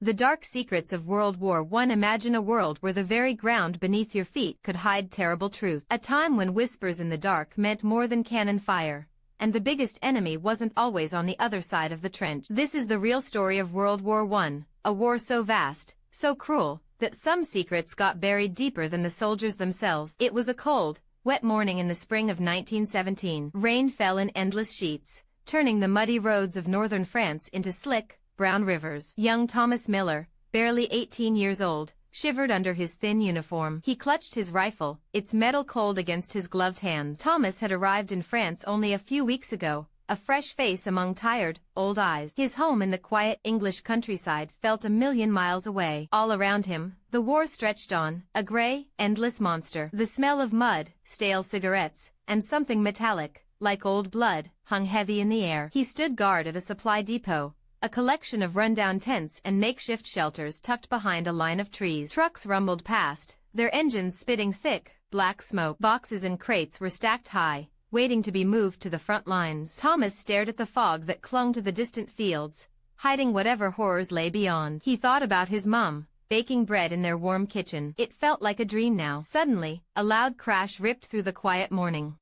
The dark secrets of World War I. Imagine a world where the very ground beneath your feet could hide terrible truth. A time when whispers in the dark meant more than cannon fire, and the biggest enemy wasn't always on the other side of the trench. This is the real story of World War I, a war so vast, so cruel, that some secrets got buried deeper than the soldiers themselves. It was a cold, wet morning in the spring of 1917. Rain fell in endless sheets, turning the muddy roads of northern France into slick, brown rivers. Young Thomas Miller, barely 18 years old, shivered under his thin uniform. He clutched his rifle, its metal cold against his gloved hands. Thomas had arrived in France only a few weeks ago, a fresh face among tired, old eyes. His home in the quiet English countryside felt a million miles away. All around him, the war stretched on, a gray, endless monster. The smell of mud, stale cigarettes, and something metallic, like old blood, hung heavy in the air. He stood guard at a supply depot, a collection of rundown tents and makeshift shelters tucked behind a line of trees. Trucks rumbled past, their engines spitting thick, black smoke. Boxes and crates were stacked high, waiting to be moved to the front lines. Thomas stared at the fog that clung to the distant fields, hiding whatever horrors lay beyond. He thought about his mum, baking bread in their warm kitchen. It felt like a dream now. Suddenly, a loud crash ripped through the quiet morning.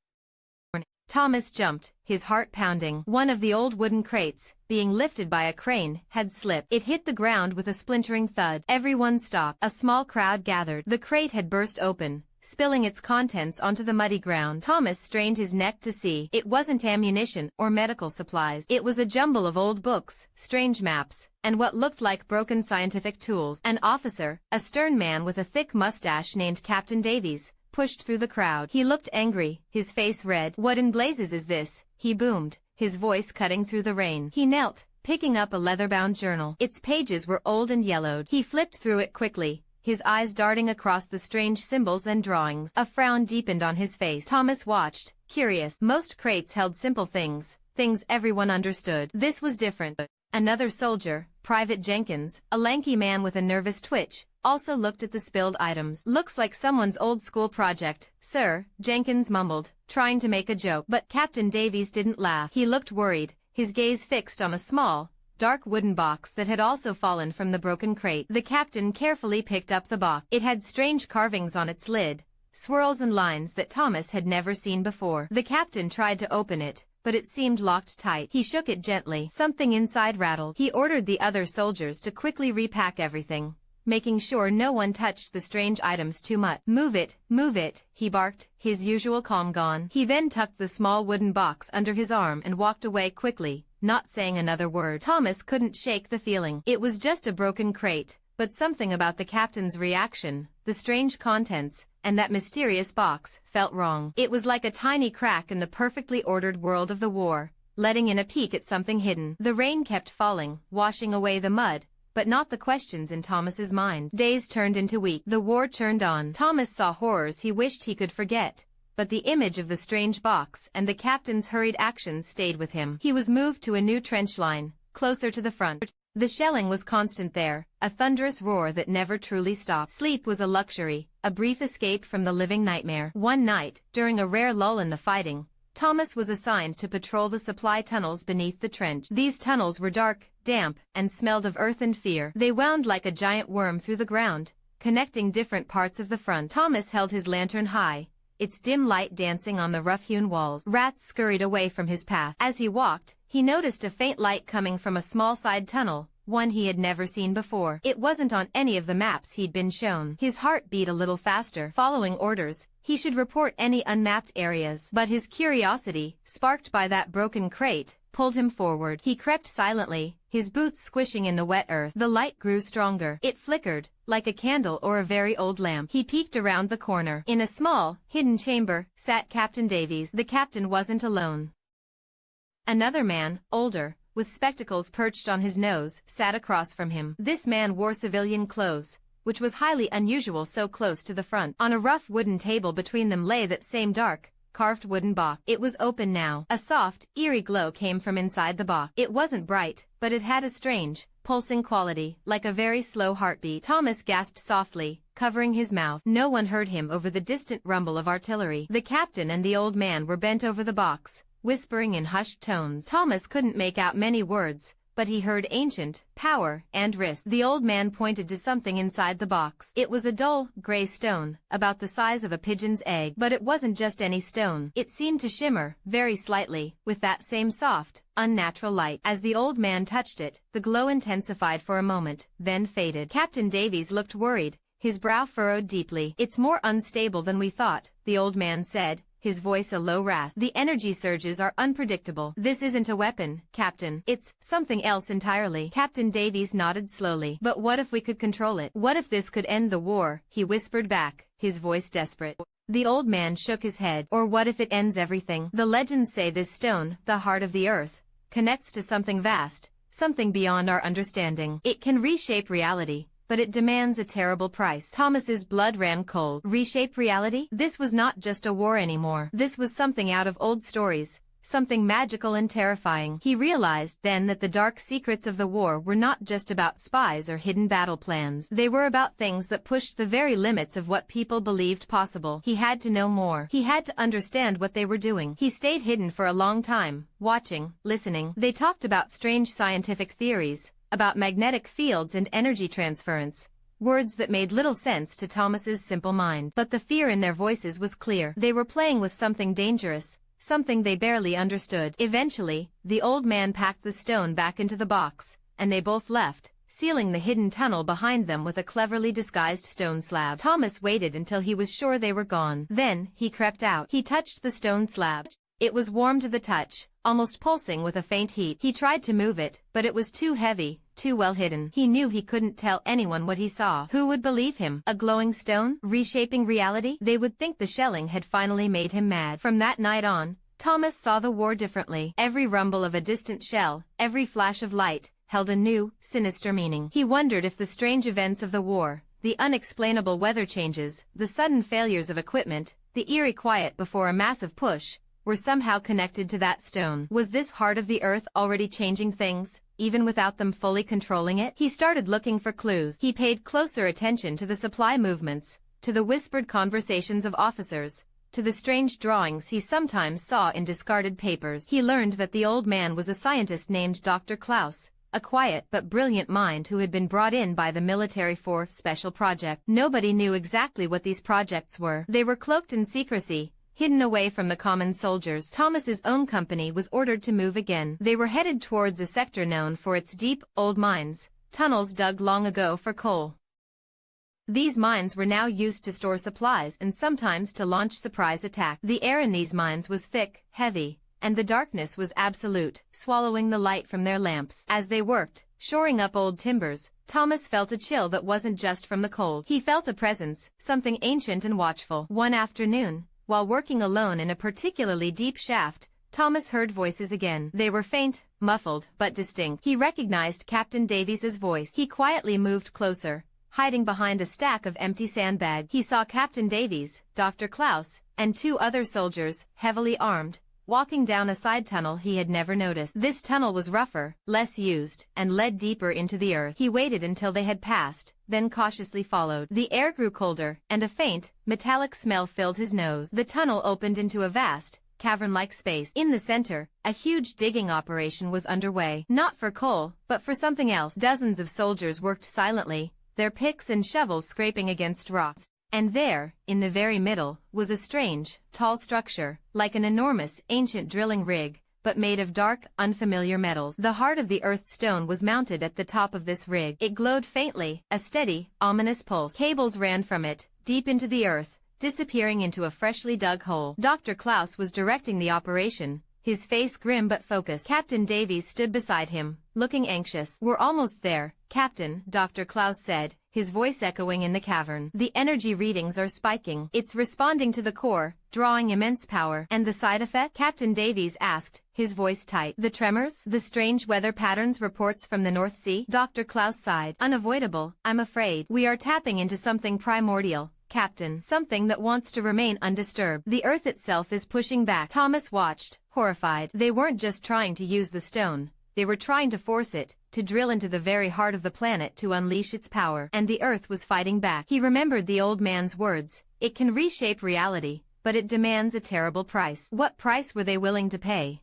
Thomas jumped, his heart pounding. One of the old wooden crates, being lifted by a crane, had slipped. It hit the ground with a splintering thud. Everyone stopped. A small crowd gathered. The crate had burst open, spilling its contents onto the muddy ground. Thomas strained his neck to see. It wasn't ammunition or medical supplies. It was a jumble of old books, strange maps, and what looked like broken scientific tools. An officer, a stern man with a thick mustache named Captain Davies, pushed through the crowd. He looked angry, his face red. "What in blazes is this?" he boomed, his voice cutting through the rain. He knelt, picking up a leather-bound journal. Its pages were old and yellowed. He flipped through it quickly, his eyes darting across the strange symbols and drawings. A frown deepened on his face. Thomas watched, curious. Most crates held simple things everyone understood. This was different. Another soldier, Private Jenkins, a lanky man with a nervous twitch, also looked at the spilled items. "Looks like someone's old school project, sir," Jenkins mumbled, trying to make a joke. But Captain Davies didn't laugh. He looked worried, his gaze fixed on a small, dark wooden box that had also fallen from the broken crate. The captain carefully picked up the box. It had strange carvings on its lid, swirls and lines that Thomas had never seen before. The captain tried to open it, but it seemed locked tight. He shook it gently. Something inside rattled. He ordered the other soldiers to quickly repack everything, making sure no one touched the strange items too much. Move it," he barked, his usual calm gone. He then tucked the small wooden box under his arm and walked away quickly, not saying another word. Thomas couldn't shake the feeling. It was just a broken crate, but something about the captain's reaction, the strange contents, and that mysterious box, felt wrong. It was like a tiny crack in the perfectly ordered world of the war, letting in a peek at something hidden. The rain kept falling, washing away the mud, but not the questions in Thomas's mind. Days turned into weeks. The war churned on. Thomas saw horrors he wished he could forget, but the image of the strange box and the captain's hurried actions stayed with him. He was moved to a new trench line, closer to the front. The shelling was constant there, a thunderous roar that never truly stopped. Sleep was a luxury, a brief escape from the living nightmare. One night, during a rare lull in the fighting, Thomas was assigned to patrol the supply tunnels beneath the trench. These tunnels were dark, damp, and smelled of earth and fear. They wound like a giant worm through the ground, connecting different parts of the front. Thomas held his lantern high, its dim light dancing on the rough-hewn walls. Rats scurried away from his path. As he walked, he noticed a faint light coming from a small side tunnel, one he had never seen before. It wasn't on any of the maps he'd been shown. His heart beat a little faster. Following orders, he should report any unmapped areas. But his curiosity, sparked by that broken crate, pulled him forward. He crept silently, his boots squishing in the wet earth. The light grew stronger. It flickered, like a candle or a very old lamp. He peeked around the corner. In a small, hidden chamber, sat Captain Davies. The captain wasn't alone. Another man, older, with spectacles perched on his nose, sat across from him. This man wore civilian clothes, which was highly unusual so close to the front. On a rough wooden table between them lay that same dark, carved wooden box. It was open now. A soft, eerie glow came from inside the box. It wasn't bright, but it had a strange, pulsing quality, like a very slow heartbeat. Thomas gasped softly, covering his mouth. No one heard him over the distant rumble of artillery. The captain and the old man were bent over the box, whispering in hushed tones. Thomas couldn't make out many words, but he heard ancient, power, and risk. The old man pointed to something inside the box. It was a dull, gray stone, about the size of a pigeon's egg. But it wasn't just any stone. It seemed to shimmer, very slightly, with that same soft, unnatural light. As the old man touched it, the glow intensified for a moment, then faded. Captain Davies looked worried, his brow furrowed deeply. "It's more unstable than we thought," the old man said, his voice a low rasp. "The energy surges are unpredictable." "This isn't a weapon, Captain. It's something else entirely." Captain Davies nodded slowly. "But what if we could control it? What if this could end the war?" he whispered back, his voice desperate. The old man shook his head. "Or what if it ends everything? The legends say this stone, the heart of the earth, connects to something vast, something beyond our understanding. It can reshape reality, but it demands a terrible price." Thomas's blood ran cold. Reshape reality? This was not just a war anymore. This was something out of old stories, something magical and terrifying. He realized then that the dark secrets of the war were not just about spies or hidden battle plans. They were about things that pushed the very limits of what people believed possible. He had to know more. He had to understand what they were doing. He stayed hidden for a long time, watching, listening. They talked about strange scientific theories, about magnetic fields and energy transference, words that made little sense to Thomas's simple mind. But the fear in their voices was clear. They were playing with something dangerous, something they barely understood. Eventually, the old man packed the stone back into the box, and they both left, sealing the hidden tunnel behind them with a cleverly disguised stone slab. Thomas waited until he was sure they were gone. Then, he crept out. He touched the stone slab. It was warm to the touch, almost pulsing with a faint heat. He tried to move it, but it was too heavy, too well hidden. He knew he couldn't tell anyone what he saw. Who would believe him? A glowing stone? Reshaping reality? They would think the shelling had finally made him mad. From that night on, Thomas saw the war differently. Every rumble of a distant shell, every flash of light, held a new, sinister meaning. He wondered if the strange events of the war, the unexplainable weather changes, the sudden failures of equipment, the eerie quiet before a massive push, were somehow connected to that stone. Was this heart of the earth already changing things, even without them fully controlling it? He started looking for clues. He paid closer attention to the supply movements, to the whispered conversations of officers, to the strange drawings he sometimes saw in discarded papers. He learned that the old man was a scientist named Dr. Klaus, a quiet but brilliant mind who had been brought in by the military for special project. Nobody knew exactly what these projects were. They were cloaked in secrecy, hidden away from the common soldiers. Thomas's own company was ordered to move again. They were headed towards a sector known for its deep, old mines, tunnels dug long ago for coal. These mines were now used to store supplies and sometimes to launch surprise attacks. The air in these mines was thick, heavy, and the darkness was absolute, swallowing the light from their lamps. As they worked, shoring up old timbers, Thomas felt a chill that wasn't just from the cold. He felt a presence, something ancient and watchful. One afternoon, while working alone in a particularly deep shaft, Thomas heard voices again. They were faint, muffled, but distinct. He recognized Captain Davies's voice. He quietly moved closer, hiding behind a stack of empty sandbags. He saw Captain Davies, Dr. Klaus, and two other soldiers, heavily armed, walking down a side tunnel he had never noticed. This tunnel was rougher, less used, and led deeper into the earth. He waited until they had passed, then cautiously followed. The air grew colder, and a faint, metallic smell filled his nose. The tunnel opened into a vast, cavern-like space. In the center, a huge digging operation was underway. Not for coal, but for something else. Dozens of soldiers worked silently, their picks and shovels scraping against rocks. And there, in the very middle, was a strange, tall structure, like an enormous, ancient drilling rig, but made of dark, unfamiliar metals. The heart of the earth stone was mounted at the top of this rig. It glowed faintly, a steady, ominous pulse. Cables ran from it, deep into the earth, disappearing into a freshly dug hole. Dr. Klaus was directing the operation, his face grim but focused. Captain Davies stood beside him, looking anxious. "We're almost there, Captain," Dr. Klaus said, his voice echoing in the cavern. "The energy readings are spiking. It's responding to the core, drawing immense power." "And the side effect?" Captain Davies asked, his voice tight. "The tremors? The strange weather patterns reports from the North Sea?" Dr. Klaus sighed. "Unavoidable, I'm afraid. We are tapping into something primordial, Captain. Something that wants to remain undisturbed. The Earth itself is pushing back." Thomas watched, horrified. They weren't just trying to use the stone. They were trying to force it, to drill into the very heart of the planet to unleash its power. And the Earth was fighting back. He remembered the old man's words. It can reshape reality, but it demands a terrible price. What price were they willing to pay?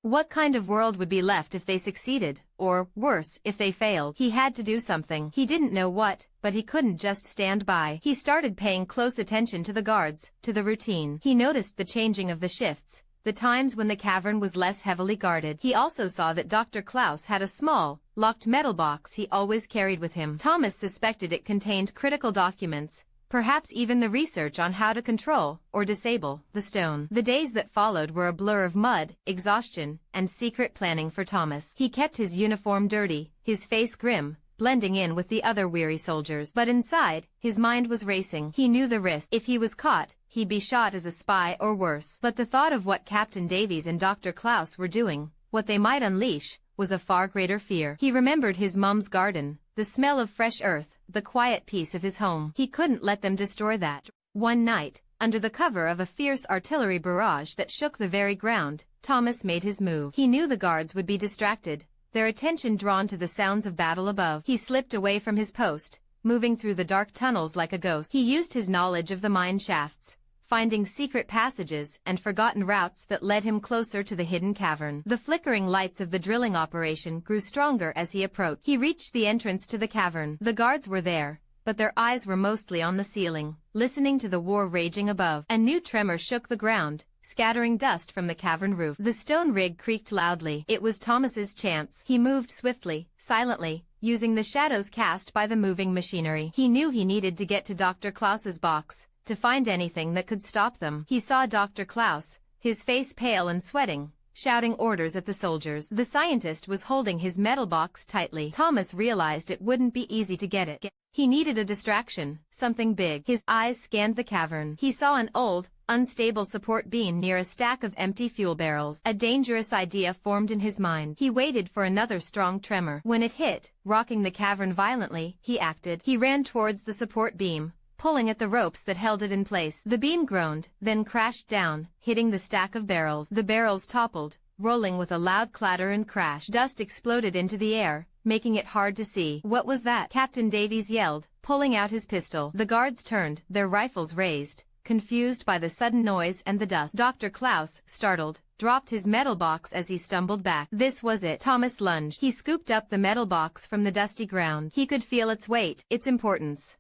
What kind of world would be left if they succeeded, or, worse, if they failed? He had to do something. He didn't know what, but he couldn't just stand by. He started paying close attention to the guards, to the routine. He noticed the changing of the shifts, the times when the cavern was less heavily guarded. He also saw that Dr. Klaus had a small, locked metal box he always carried with him. Thomas suspected it contained critical documents, perhaps even the research on how to control, or disable, the stone. The days that followed were a blur of mud, exhaustion, and secret planning for Thomas. He kept his uniform dirty, his face grim, blending in with the other weary soldiers. But inside, his mind was racing. He knew the risk. If he was caught, he'd be shot as a spy or worse. But the thought of what Captain Davies and Dr. Klaus were doing, what they might unleash, was a far greater fear. He remembered his mom's garden, the smell of fresh earth, the quiet peace of his home. He couldn't let them destroy that. One night, under the cover of a fierce artillery barrage that shook the very ground, Thomas made his move. He knew the guards would be distracted, their attention drawn to the sounds of battle above. He slipped away from his post, moving through the dark tunnels like a ghost. He used his knowledge of the mine shafts, finding secret passages and forgotten routes that led him closer to the hidden cavern. The flickering lights of the drilling operation grew stronger as he approached. He reached the entrance to the cavern. The guards were there, but their eyes were mostly on the ceiling, listening to the war raging above. A new tremor shook the ground, scattering dust from the cavern roof. The stone rig creaked loudly. It was Thomas's chance. He moved swiftly, silently, using the shadows cast by the moving machinery. He knew he needed to get to Dr. Klaus's box, to find anything that could stop them. He saw Dr. Klaus, his face pale and sweating, shouting orders at the soldiers. The scientist was holding his metal box tightly. Thomas realized it wouldn't be easy to get it. He needed a distraction, something big. His eyes scanned the cavern. He saw an old, unstable support beam near a stack of empty fuel barrels. A dangerous idea formed in his mind. He waited for another strong tremor. When it hit, rocking the cavern violently, he acted. He ran towards the support beam, pulling at the ropes that held it in place. The beam groaned, then crashed down, hitting the stack of barrels. The barrels toppled, rolling with a loud clatter and crash. Dust exploded into the air, making it hard to see. What was that? Captain Davies yelled, pulling out his pistol. The guards turned, their rifles raised, confused by the sudden noise and the dust. Dr. Klaus, startled, dropped his metal box as he stumbled back. This was it. Thomas lunged. He scooped up the metal box from the dusty ground. He could feel its weight, its importance.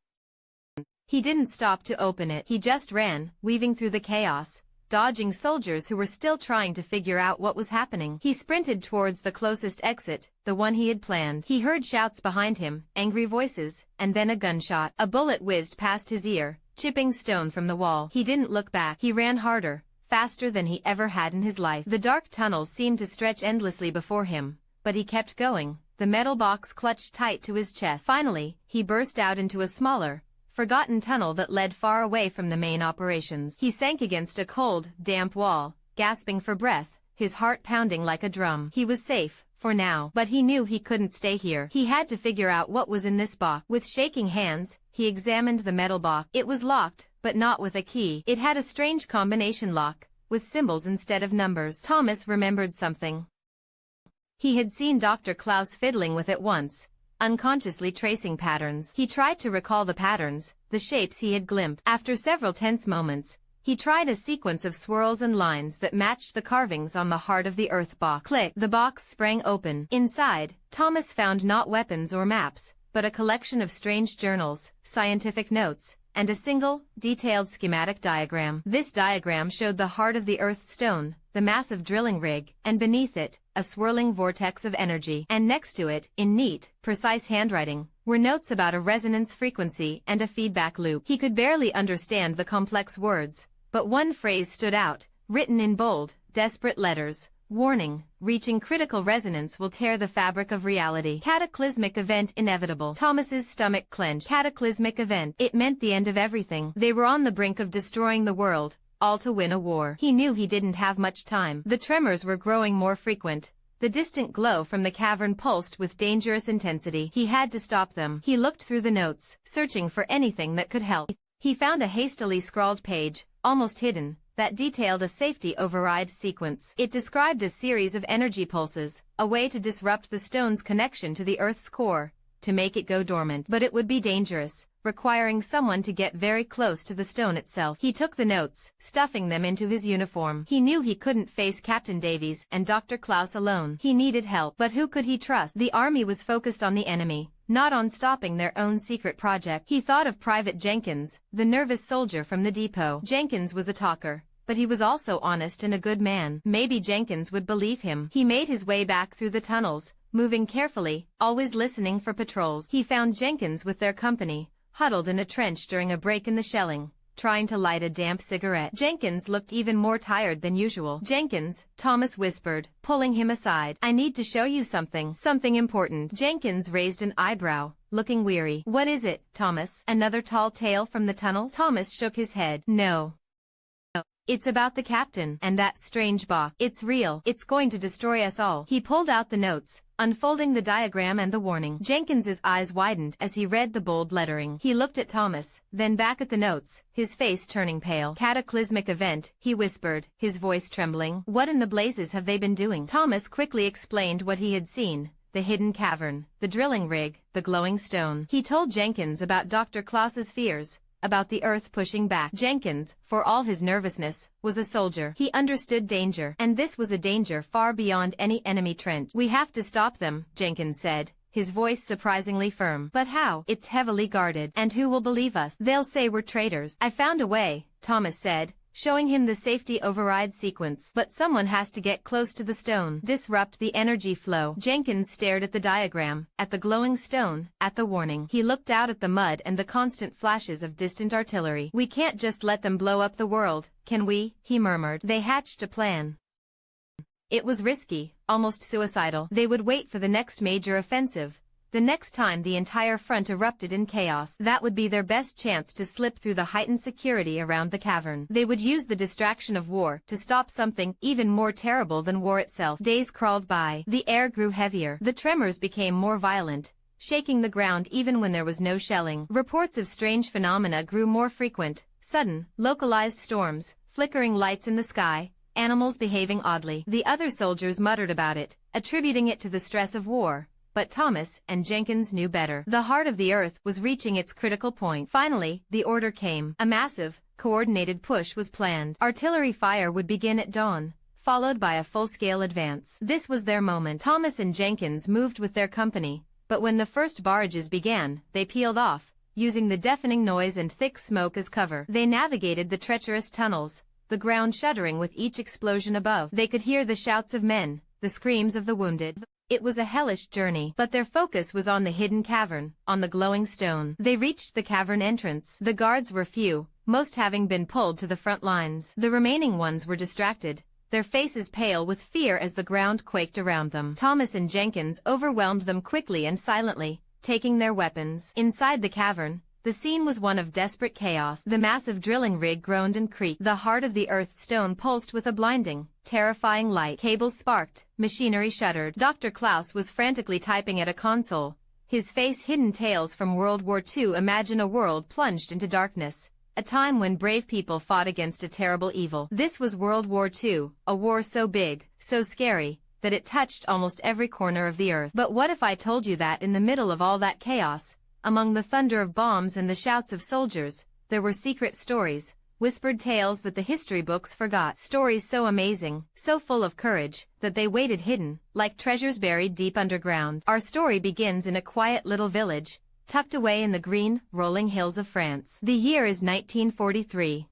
He didn't stop to open it. He just ran, weaving through the chaos, dodging soldiers who were still trying to figure out what was happening. He sprinted towards the closest exit, the one he had planned. He heard shouts behind him, angry voices, and then a gunshot. A bullet whizzed past his ear, chipping stone from the wall. He didn't look back. He ran harder, faster than he ever had in his life. The dark tunnels seemed to stretch endlessly before him, but he kept going, the metal box clutched tight to his chest. Finally, he burst out into a smaller, forgotten tunnel that led far away from the main operations. He sank against a cold, damp wall, gasping for breath, his heart pounding like a drum. He was safe, for now, but he knew he couldn't stay here. He had to figure out what was in this box. With shaking hands, he examined the metal box. It was locked, but not with a key. It had a strange combination lock, with symbols instead of numbers. Thomas remembered something. He had seen Dr. Klaus fiddling with it once, unconsciously tracing patterns. He tried to recall the patterns, the shapes he had glimpsed. After several tense moments, he tried a sequence of swirls and lines that matched the carvings on the heart of the earth box. Click! The box sprang open. Inside, Thomas found not weapons or maps, but a collection of strange journals, scientific notes, and a single, detailed schematic diagram. This diagram showed the heart of the earth stone, the massive drilling rig, and beneath it, a swirling vortex of energy. And next to it, in neat, precise handwriting, were notes about a resonance frequency and a feedback loop. He could barely understand the complex words, but one phrase stood out, written in bold, desperate letters. Warning, reaching critical resonance will tear the fabric of reality. Cataclysmic event inevitable. Thomas's stomach clenched. Cataclysmic event. It meant the end of everything. They were on the brink of destroying the world, all to win a war. He knew he didn't have much time. The tremors were growing more frequent. The distant glow from the cavern pulsed with dangerous intensity. He had to stop them. He looked through the notes, searching for anything that could help. He found a hastily scrawled page, almost hidden, that detailed a safety override sequence. It described a series of energy pulses, a way to disrupt the stone's connection to the Earth's core, to make it go dormant. But it would be dangerous. requiring someone to get very close to the stone itself. He took the notes, stuffing them into his uniform. He knew he couldn't face Captain Davies and Dr. Klaus alone. He needed help, but who could he trust? The army was focused on the enemy, not on stopping their own secret project. He thought of Private Jenkins, the nervous soldier from the depot. Jenkins was a talker, but he was also honest and a good man. Maybe Jenkins would believe him. He made his way back through the tunnels, moving carefully, always listening for patrols. He found Jenkins with their company, huddled in a trench during a break in the shelling, trying to light a damp cigarette. Jenkins looked even more tired than usual. "Jenkins," Thomas whispered, pulling him aside. "I need to show you something. Something important." Jenkins raised an eyebrow, looking weary. "What is it, Thomas? Another tall tale from the tunnel?" Thomas shook his head. "No. It's about the captain and that strange box. It's real. It's going to destroy us all." He pulled out the notes, unfolding the diagram and the warning. Jenkins's eyes widened as he read the bold lettering. He looked at Thomas, then back at the notes, his face turning pale. "Cataclysmic event," he whispered, his voice trembling. "What in the blazes have they been doing?" Thomas quickly explained what he had seen: the hidden cavern, the drilling rig, the glowing stone. He told Jenkins about Dr. Klaus's fears, about the earth pushing back. Jenkins, for all his nervousness, was a soldier. He understood danger, and this was a danger far beyond any enemy trench. "We have to stop them," Jenkins said, his voice surprisingly firm. "But how? It's heavily guarded. And who will believe us? They'll say we're traitors." "I found a way," Thomas said, showing him the safety override sequence. "But someone has to get close to the stone, disrupt the energy flow." Jenkins stared at the diagram, at the glowing stone, at the warning. He looked out at the mud and the constant flashes of distant artillery. "We can't just let them blow up the world, can we?" he murmured. They hatched a plan. It was risky, almost suicidal. They would wait for the next major offensive, the next time the entire front erupted in chaos. That would be their best chance to slip through the heightened security around the cavern. They would use the distraction of war to stop something even more terrible than war itself. Days crawled by. The air grew heavier. The tremors became more violent, shaking the ground even when there was no shelling. Reports of strange phenomena grew more frequent: sudden, localized storms, flickering lights in the sky, animals behaving oddly. The other soldiers muttered about it, attributing it to the stress of war. But Thomas and Jenkins knew better. The heart of the earth was reaching its critical point. Finally, the order came. A massive, coordinated push was planned. Artillery fire would begin at dawn, followed by a full-scale advance. This was their moment. Thomas and Jenkins moved with their company, but when the first barrages began, they peeled off, using the deafening noise and thick smoke as cover. They navigated the treacherous tunnels, the ground shuddering with each explosion above. They could hear the shouts of men, the screams of the wounded. It was a hellish journey, but their focus was on the hidden cavern, on the glowing stone. They reached the cavern entrance. The guards were few, most having been pulled to the front lines. The remaining ones were distracted, their faces pale with fear as the ground quaked around them. Thomas and Jenkins overwhelmed them quickly and silently, taking their weapons. Inside the cavern, the scene was one of desperate chaos. The massive drilling rig groaned and creaked. The heart of the earth's stone pulsed with a blinding, terrifying light. Cables sparked, machinery shuddered. Dr. Klaus was frantically typing at a console, his face hidden. Tales from World War II. Imagine a world plunged into darkness, a time when brave people fought against a terrible evil. This was World War II, a war so big, so scary, that it touched almost every corner of the earth. But what if I told you that in the middle of all that chaos, among the thunder of bombs and the shouts of soldiers, there were secret stories, whispered tales that the history books forgot. Stories so amazing, so full of courage, that they waited hidden, like treasures buried deep underground. Our story begins in a quiet little village, tucked away in the green, rolling hills of France. The year is 1943.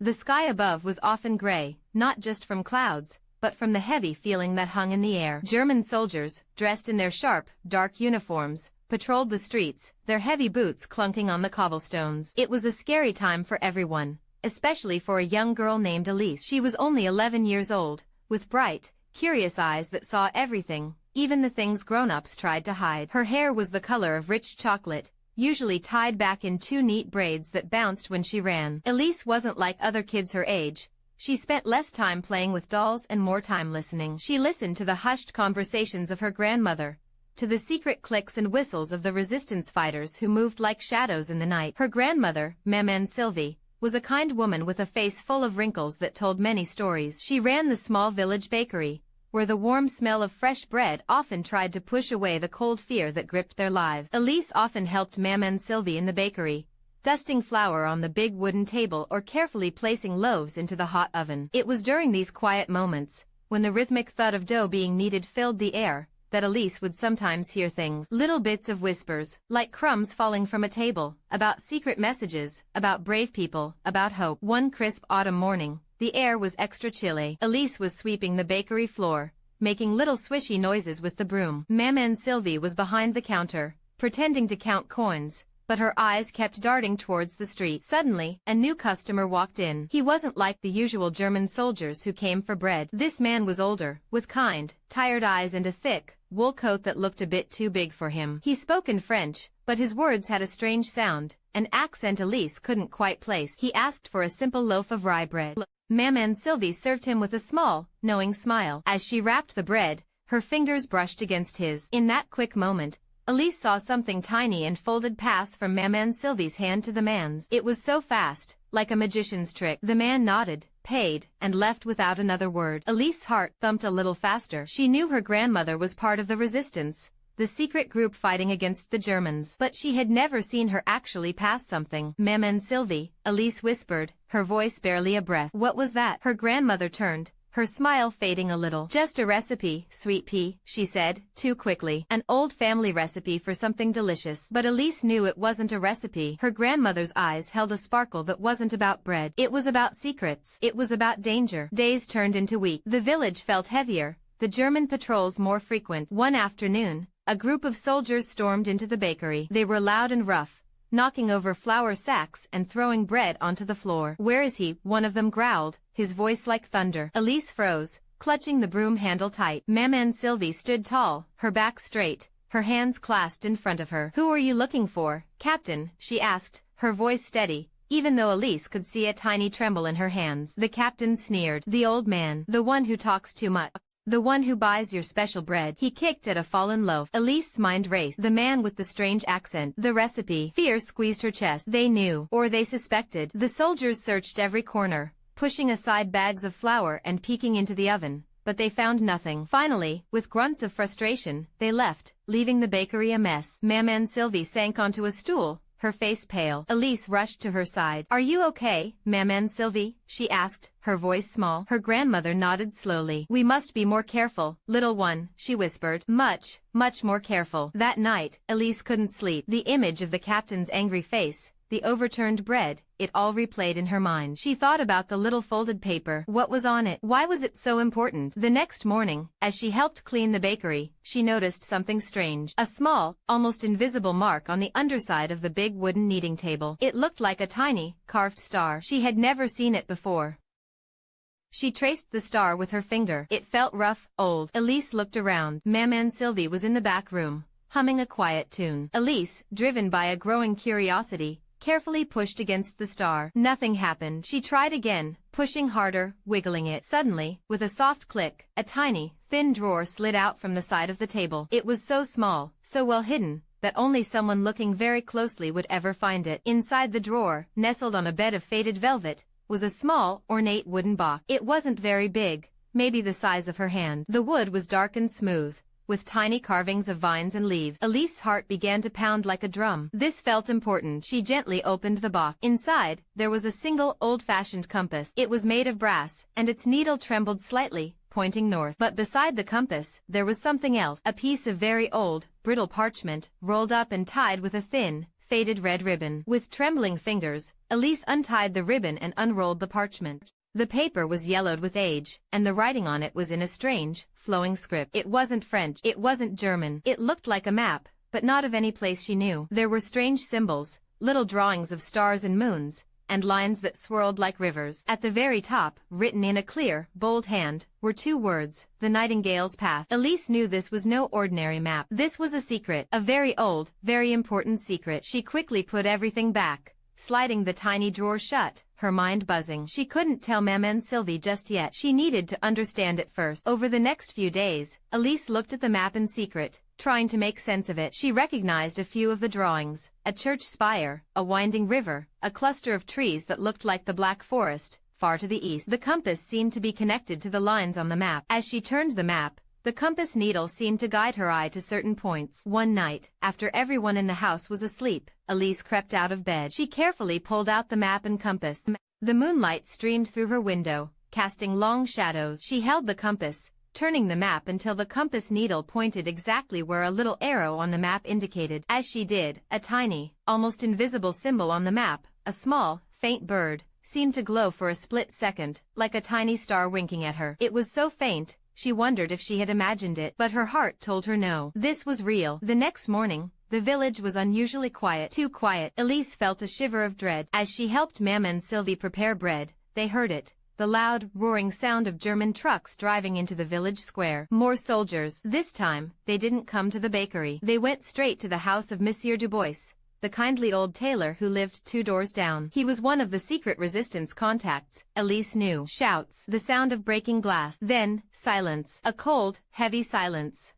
The sky above was often gray, not just from clouds, but from the heavy feeling that hung in the air. German soldiers, dressed in their sharp, dark uniforms, patrolled the streets, their heavy boots clunking on the cobblestones. It was a scary time for everyone, especially for a young girl named Elise. She was only 11 years old, with bright, curious eyes that saw everything, even the things grown-ups tried to hide. Her hair was the color of rich chocolate, usually tied back in two neat braids that bounced when she ran. Elise wasn't like other kids her age. She spent less time playing with dolls and more time listening. She listened to the hushed conversations of her grandmother, to the secret clicks and whistles of the resistance fighters who moved like shadows in the night. Her grandmother, Maman Sylvie, was a kind woman with a face full of wrinkles that told many stories. She ran the small village bakery, where the warm smell of fresh bread often tried to push away the cold fear that gripped their lives. Elise often helped Mam and Sylvie in the bakery, dusting flour on the big wooden table or carefully placing loaves into the hot oven. It was during these quiet moments, when the rhythmic thud of dough being kneaded filled the air, that Elise would sometimes hear things. Little bits of whispers, like crumbs falling from a table, about secret messages, about brave people, about hope. One crisp autumn morning, the air was extra chilly. Elise was sweeping the bakery floor, making little swishy noises with the broom. Mam and Sylvie was behind the counter, pretending to count coins, but her eyes kept darting towards the street. Suddenly, a new customer walked in. He wasn't like the usual German soldiers who came for bread. This man was older, with kind, tired eyes and a thick, wool coat that looked a bit too big for him. He spoke in French, but his words had a strange sound, an accent Elise couldn't quite place. He asked for a simple loaf of rye bread. Mam and Sylvie served him with a small, knowing smile. As she wrapped the bread, her fingers brushed against his. In that quick moment, Elise saw something tiny and folded pass from Mam and Sylvie's hand to the man's. It was so fast, like a magician's trick. The man nodded, paid, and left without another word. Elise's heart thumped a little faster. She knew her grandmother was part of the resistance, the secret group fighting against the Germans. But she had never seen her actually pass something. Mam and Sylvie, Elise whispered, her voice barely a breath. What was that? Her grandmother turned, her smile fading a little. Just a recipe, sweet pea, she said, too quickly. An old family recipe for something delicious. But Elise knew it wasn't a recipe. Her grandmother's eyes held a sparkle that wasn't about bread. It was about secrets. It was about danger. Days turned into weeks. The village felt heavier, the German patrols more frequent. One afternoon, a group of soldiers stormed into the bakery. They were loud and rough, knocking over flour sacks and throwing bread onto the floor. Where is he? One of them growled, his voice like thunder. Elise froze, clutching the broom handle tight. Mam and Sylvie stood tall, her back straight, her hands clasped in front of her. Who are you looking for, Captain? She asked, her voice steady, even though Elise could see a tiny tremble in her hands. The captain sneered. The old man, the one who talks too much. The one who buys your special bread. He kicked at a fallen loaf. Elise's mind raced. The man with the strange accent. The recipe. Fear squeezed her chest. They knew, or they suspected. The soldiers searched every corner, pushing aside bags of flour and peeking into the oven, but they found nothing. Finally, with grunts of frustration, they left, leaving the bakery a mess. Mam and Sylvie sank onto a stool, her face pale. Elise rushed to her side. Are you okay, Mam and Sylvie? She asked, her voice small. Her grandmother nodded slowly. We must be more careful, little one, she whispered. Much, much more careful. That night, Elise couldn't sleep. The image of the captain's angry face, the overturned bread, it all replayed in her mind. She thought about the little folded paper. What was on it? Why was it so important? The next morning, as she helped clean the bakery, she noticed something strange. A small, almost invisible mark on the underside of the big wooden kneading table. It looked like a tiny, carved star. She had never seen it before. She traced the star with her finger. It felt rough, old. Elise looked around. Mam and Sylvie was in the back room, humming a quiet tune. Elise, driven by a growing curiosity, carefully pushed against the star. Nothing happened. She tried again, pushing harder, wiggling it. Suddenly, with a soft click, a tiny, thin drawer slid out from the side of the table. It was so small, so well hidden, that only someone looking very closely would ever find it. Inside the drawer, nestled on a bed of faded velvet, was a small, ornate wooden box. It wasn't very big, maybe the size of her hand. The wood was dark and smooth, with tiny carvings of vines and leaves. Elise's heart began to pound like a drum. This felt important. She gently opened the box. Inside, there was a single old-fashioned compass. It was made of brass, and its needle trembled slightly, pointing north. But beside the compass, there was something else. A piece of very old, brittle parchment, rolled up and tied with a thin, faded red ribbon. With trembling fingers, Elise untied the ribbon and unrolled the parchment. The paper was yellowed with age, and the writing on it was in a strange, flowing script. It wasn't French. It wasn't German. It looked like a map, but not of any place she knew. There were strange symbols, little drawings of stars and moons, and lines that swirled like rivers. At the very top, written in a clear, bold hand, were two words, the Nightingale's Path. Elise knew this was no ordinary map. This was a secret, a very old, very important secret. She quickly put everything back, sliding the tiny drawer shut, her mind buzzing. She couldn't tell Mam and Sylvie just yet. She needed to understand it first. Over the next few days, Elise looked at the map in secret, trying to make sense of it. She recognized a few of the drawings, a church spire, a winding river, a cluster of trees that looked like the Black Forest, far to the east. The compass seemed to be connected to the lines on the map. As she turned the map, the compass needle seemed to guide her eye to certain points. One night, after everyone in the house was asleep, Elise crept out of bed. She carefully pulled out the map and compass. The moonlight streamed through her window, casting long shadows. She held the compass, turning the map until the compass needle pointed exactly where a little arrow on the map indicated. As she did, a tiny, almost invisible symbol on the map, a small, faint bird, seemed to glow for a split second, like a tiny star winking at her. It was so faint, she wondered if she had imagined it, but her heart told her no. This was real. The next morning, the village was unusually quiet. Too quiet. Elise felt a shiver of dread. As she helped Mam and Sylvie prepare bread, they heard it. The loud, roaring sound of German trucks driving into the village square. More soldiers. This time, they didn't come to the bakery. They went straight to the house of Monsieur Dubois, the kindly old tailor who lived 2 doors down. He was one of the secret resistance contacts, Elise knew. Shouts, the sound of breaking glass. Then, silence. A cold, heavy silence.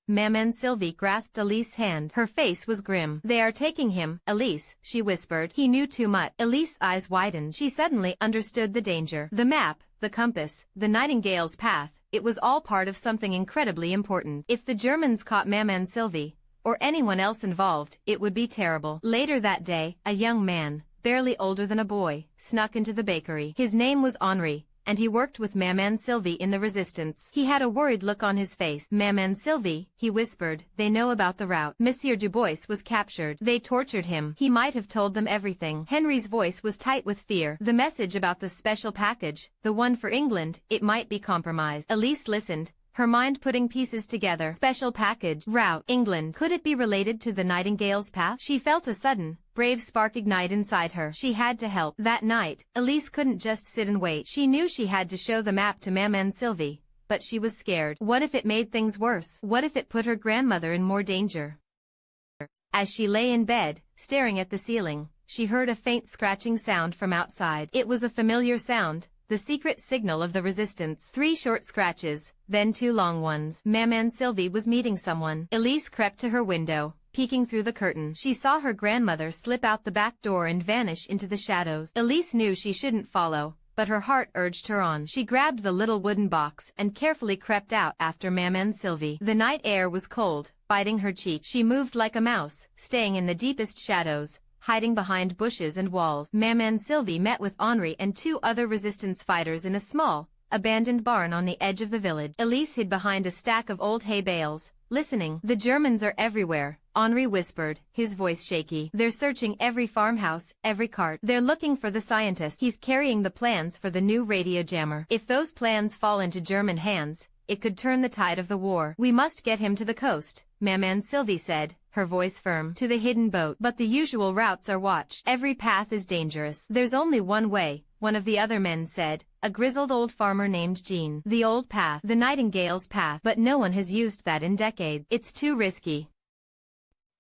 Mam and Sylvie grasped Elise's hand. Her face was grim. They are taking him, Elise, she whispered. He knew too much. Elise's eyes widened. She suddenly understood the danger. The map, the compass, the Nightingale's path, it was all part of something incredibly important. If the Germans caught Mam and Sylvie, or anyone else involved, it would be terrible. Later that day, a young man, barely older than a boy, snuck into the bakery. His name was Henri, and he worked with Mam and Sylvie in the resistance. He had a worried look on his face. Mam and Sylvie, he whispered, they know about the route. Monsieur Dubois was captured. They tortured him. He might have told them everything. Henry's voice was tight with fear. The message about the special package, the one for England, it might be compromised. Elise listened, her mind putting pieces together. Special package, route, England. Could it be related to the Nightingale's path? She felt a sudden, brave spark ignite inside her. She had to help. That night, Elise couldn't just sit and wait. She knew she had to show the map to Mam and Sylvie, but she was scared. What if it made things worse? What if it put her grandmother in more danger? As she lay in bed, staring at the ceiling, she heard a faint scratching sound from outside. It was a familiar sound, the secret signal of the resistance. 3 short scratches, then 2 long ones. Mam and Sylvie was meeting someone. Elise crept to her window, peeking through the curtain. She saw her grandmother slip out the back door and vanish into the shadows. Elise knew she shouldn't follow, but her heart urged her on. She grabbed the little wooden box and carefully crept out after Mam and Sylvie. The night air was cold, biting her cheek. She moved like a mouse, staying in the deepest shadows, hiding behind bushes and walls. Mam and Sylvie met with Henri and 2 other resistance fighters in a small, abandoned barn on the edge of the village. Elise hid behind a stack of old hay bales, listening. The Germans are everywhere, Henri whispered, his voice shaky. They're searching every farmhouse, every cart. They're looking for the scientist. He's carrying the plans for the new radio jammer. If those plans fall into German hands, it could turn the tide of the war. We must get him to the coast, Mam and Sylvie said, her voice firm. To the hidden boat. But the usual routes are watched. Every path is dangerous. There's only one way, one of the other men said, a grizzled old farmer named Jean. The old path. The Nightingale's path. But no one has used that in decades. It's too risky.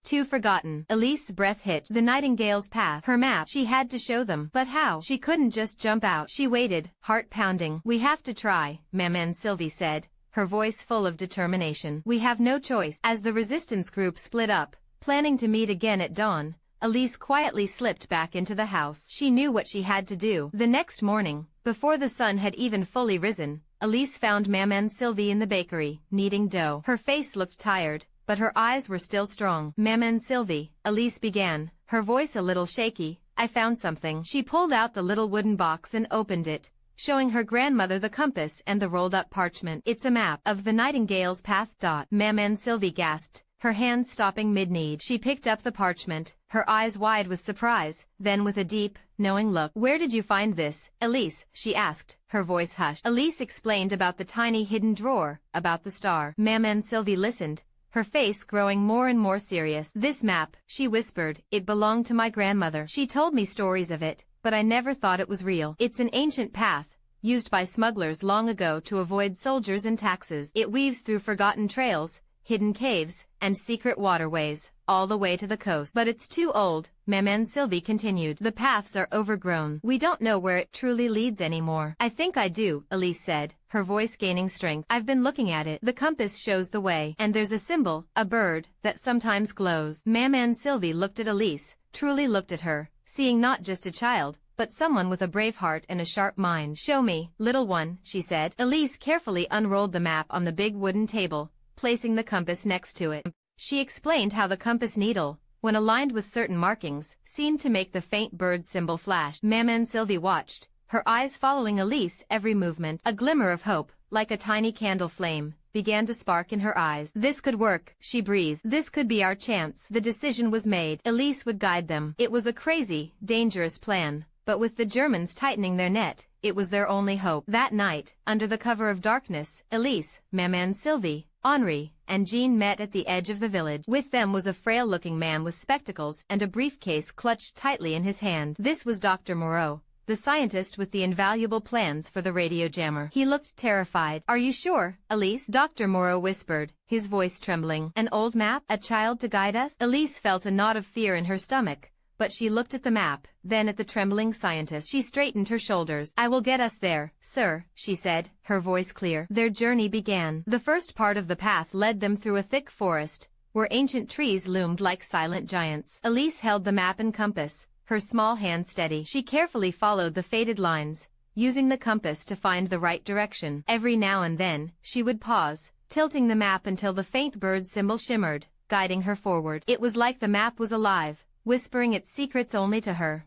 Too forgotten. Elise's breath hit. The Nightingale's path. Her map. She had to show them. But how? She couldn't just jump out. She waited, heart pounding. We have to try, Mam and Sylvie said, her voice full of determination. We have no choice. As the resistance group split up, planning to meet again at dawn, Elise quietly slipped back into the house. She knew what she had to do. The next morning, before the sun had even fully risen, Elise found Mam and Sylvie in the bakery, kneading dough. Her face looked tired, but her eyes were still strong. Mam and Sylvie, Elise began, her voice a little shaky, I found something. She pulled out the little wooden box and opened it, showing her grandmother the compass and the rolled-up parchment. It's a map of the Nightingale's path. Mam and Sylvie gasped, her hand stopping mid-knead. She picked up the parchment, her eyes wide with surprise, then with a deep, knowing look. Where did you find this, Elise? She asked, her voice hushed. Elise explained about the tiny hidden drawer, about the star. Mam and Sylvie listened, her face growing more and more serious. This map, she whispered, it belonged to my grandmother. She told me stories of it, but I never thought it was real. It's an ancient path, used by smugglers long ago to avoid soldiers and taxes. It weaves through forgotten trails, hidden caves, and secret waterways, all the way to the coast. But it's too old, Mam and Sylvie continued. The paths are overgrown. We don't know where it truly leads anymore. I think I do, Elise said, her voice gaining strength. I've been looking at it. The compass shows the way. And there's a symbol, a bird, that sometimes glows. Mam and Sylvie looked at Elise, truly looked at her, seeing not just a child, but someone with a brave heart and a sharp mind. "Show me, little one," she said. Elise carefully unrolled the map on the big wooden table, placing the compass next to it. She explained how the compass needle, when aligned with certain markings, seemed to make the faint bird symbol flash. Maman Sylvie watched, her eyes following Elise every movement. A glimmer of hope, like a tiny candle flame, began to spark in her eyes. "This could work," she breathed. "This could be our chance." The decision was made. Elise would guide them. It was a crazy, dangerous plan, but with the Germans tightening their net, it was their only hope. That night, under the cover of darkness, Elise, Maman Sylvie, Henri, and Jean met at the edge of the village. With them was a frail-looking man with spectacles and a briefcase clutched tightly in his hand. This was Dr. Moreau, the scientist with the invaluable plans for the radio jammer. He looked terrified. "Are you sure, Elise?" Dr. Moreau whispered, his voice trembling. "An old map? A child to guide us?" Elise felt a knot of fear in her stomach, but she looked at the map, then at the trembling scientist. She straightened her shoulders. "I will get us there, sir," she said, her voice clear. Their journey began. The first part of the path led them through a thick forest, where ancient trees loomed like silent giants. Elise held the map and compass, her small hand steady. She carefully followed the faded lines, using the compass to find the right direction. Every now and then, she would pause, tilting the map until the faint bird symbol shimmered, guiding her forward. It was like the map was alive, whispering its secrets only to her.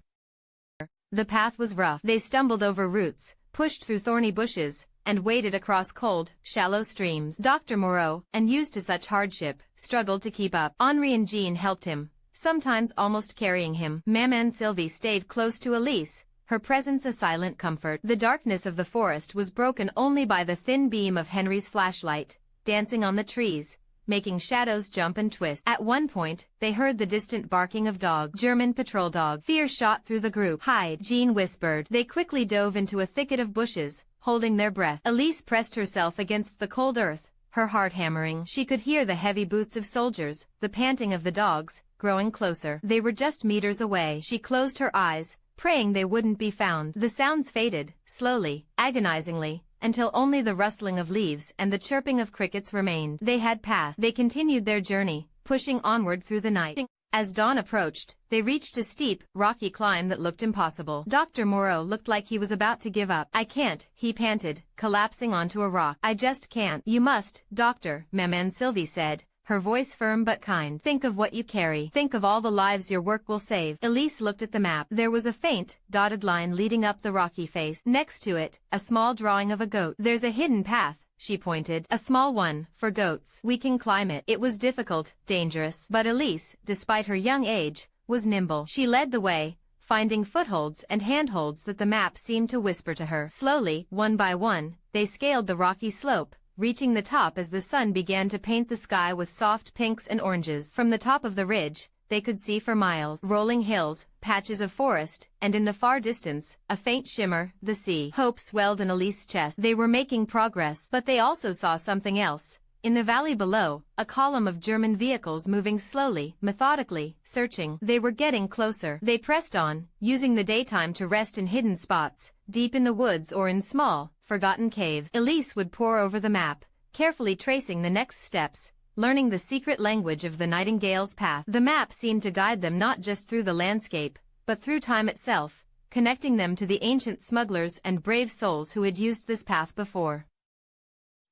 The path was rough. They stumbled over roots, pushed through thorny bushes, and waded across cold, shallow streams. Dr. Moreau, unused to such hardship, struggled to keep up. Henri and Jean helped him, sometimes almost carrying him. Maman Sylvie stayed close to Elise, her presence a silent comfort. The darkness of the forest was broken only by the thin beam of Henry's flashlight, dancing on the trees, making shadows jump and twist. At one point, they heard the distant barking of dogs. German patrol dog. Fear shot through the group. "Hide," Jean whispered. They quickly dove into a thicket of bushes, holding their breath. Elise pressed herself against the cold earth, her heart hammering. She could hear the heavy boots of soldiers, the panting of the dogs, growing closer. They were just meters away. She closed her eyes, praying they wouldn't be found. The sounds faded, slowly, agonizingly, until only the rustling of leaves and the chirping of crickets remained. They had passed. They continued their journey, pushing onward through the night. As dawn approached, they reached a steep, rocky climb that looked impossible. Dr. Moreau looked like he was about to give up. "I can't," he panted, collapsing onto a rock. "I just can't." "You must, doctor," Maman Sylvie said, her voice firm but kind. "Think of what you carry. Think of all the lives your work will save." Elise looked at the map. There was a faint, dotted line leading up the rocky face. Next to it, a small drawing of a goat. "There's a hidden path," she pointed. "A small one, for goats. We can climb it." It was difficult, dangerous. But Elise, despite her young age, was nimble. She led the way, finding footholds and handholds that the map seemed to whisper to her. Slowly, one by one, they scaled the rocky slope, reaching the top as the sun began to paint the sky with soft pinks and oranges. From the top of the ridge, they could see for miles rolling hills, patches of forest, and in the far distance, a faint shimmer, the sea. Hope swelled in Elise's chest. They were making progress. But they also saw something else. In the valley below, a column of German vehicles moving slowly, methodically, searching. They were getting closer. They pressed on, using the daytime to rest in hidden spots, deep in the woods or in small, forgotten caves. Elise would pore over the map, carefully tracing the next steps, learning the secret language of the nightingale's path. The map seemed to guide them not just through the landscape, but through time itself, connecting them to the ancient smugglers and brave souls who had used this path before.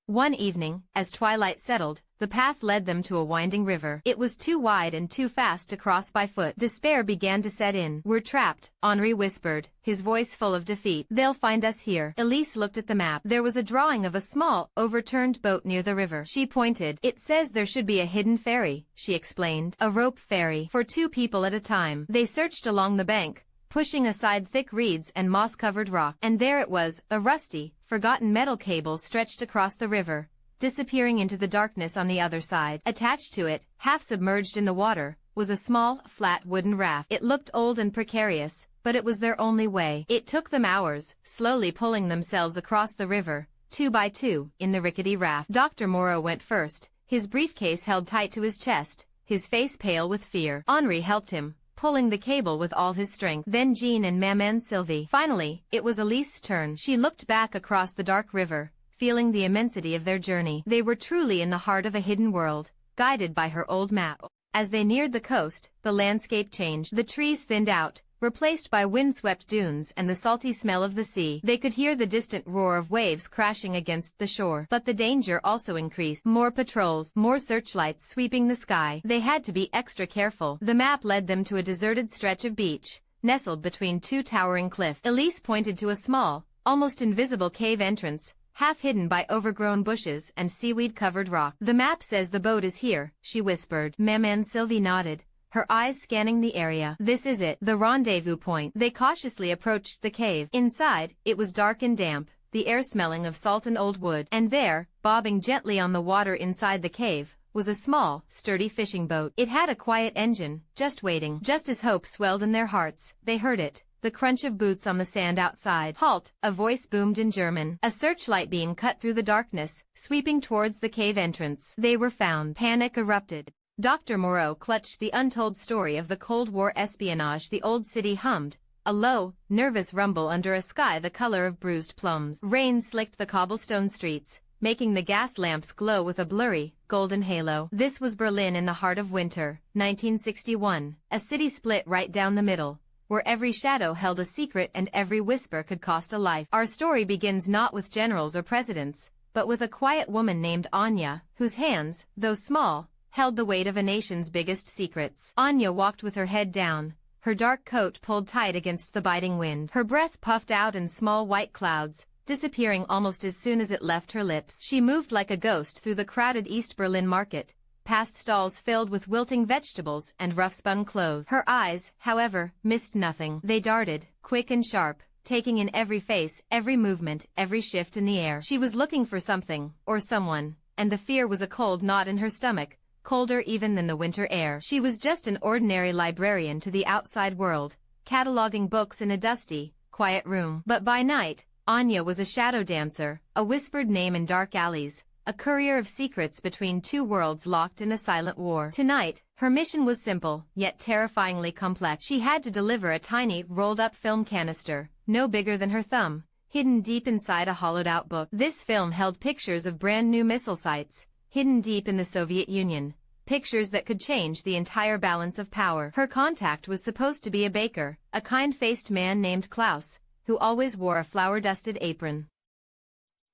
One evening, as twilight settled, the path led them to a winding river. It was too wide and too fast to cross by foot. Despair began to set in. "We're trapped," Henri whispered, his voice full of defeat. "They'll find us here." Elise looked at the map. There was a drawing of a small, overturned boat near the river. She pointed. "It says there should be a hidden ferry," she explained. "A rope ferry, for 2 people at a time." They searched along the bank, pushing aside thick reeds and moss-covered rock. And there it was, a rusty, forgotten metal cable stretched across the river, disappearing into the darkness on the other side. Attached to it, half submerged in the water, was a small, flat wooden raft. It looked old and precarious, but it was their only way. It took them hours, slowly pulling themselves across the river, 2 by 2, in the rickety raft. Dr. Moreau went first, his briefcase held tight to his chest, his face pale with fear. Henri helped him, pulling the cable with all his strength. Then Jean and Maman Sylvie. Finally, it was Elise's turn. She looked back across the dark river, feeling the immensity of their journey. They were truly in the heart of a hidden world, guided by her old map. As they neared the coast, the landscape changed. The trees thinned out, replaced by windswept dunes and the salty smell of the sea. They could hear the distant roar of waves crashing against the shore. But the danger also increased. More patrols, more searchlights sweeping the sky. They had to be extra careful. The map led them to a deserted stretch of beach, nestled between two towering cliffs. Elise pointed to a small, almost invisible cave entrance, half hidden by overgrown bushes and seaweed-covered rock. "The map says the boat is here," she whispered. Maman Sylvie nodded, her eyes scanning the area. "This is it, the rendezvous point." They cautiously approached the cave. Inside, it was dark and damp, the air smelling of salt and old wood. And there, bobbing gently on the water inside the cave, was a small, sturdy fishing boat. It had a quiet engine, just waiting. Just as hope swelled in their hearts, they heard it, the crunch of boots on the sand outside. "Halt!" a voice boomed in German. A searchlight beam cut through the darkness, sweeping towards the cave entrance. They were found. Panic erupted. Dr. Moreau clutched the untold story of the Cold War espionage. The old city hummed, a low, nervous rumble under a sky the color of bruised plums. Rain slicked the cobblestone streets, making the gas lamps glow with a blurry, golden halo. This was Berlin in the heart of winter, 1961, a city split right down the middle, where every shadow held a secret and every whisper could cost a life. Our story begins not with generals or presidents, but with a quiet woman named Anya, whose hands, though small, held the weight of a nation's biggest secrets. Anya walked with her head down, her dark coat pulled tight against the biting wind. Her breath puffed out in small white clouds, disappearing almost as soon as it left her lips. She moved like a ghost through the crowded East Berlin market, past stalls filled with wilting vegetables and rough-spun clothes. Her eyes, however, missed nothing. They darted, quick and sharp, taking in every face, every movement, every shift in the air. She was looking for something, or someone, and the fear was a cold knot in her stomach, colder even than the winter air. She was just an ordinary librarian to the outside world, cataloging books in a dusty, quiet room. But by night, Anya was a shadow dancer, a whispered name in dark alleys, a courier of secrets between two worlds locked in a silent war. Tonight, her mission was simple, yet terrifyingly complex. She had to deliver a tiny, rolled-up film canister, no bigger than her thumb, hidden deep inside a hollowed-out book. This film held pictures of brand-new missile sites, hidden deep in the Soviet Union, pictures that could change the entire balance of power. Her contact was supposed to be a baker, a kind-faced man named Klaus, who always wore a flour-dusted apron.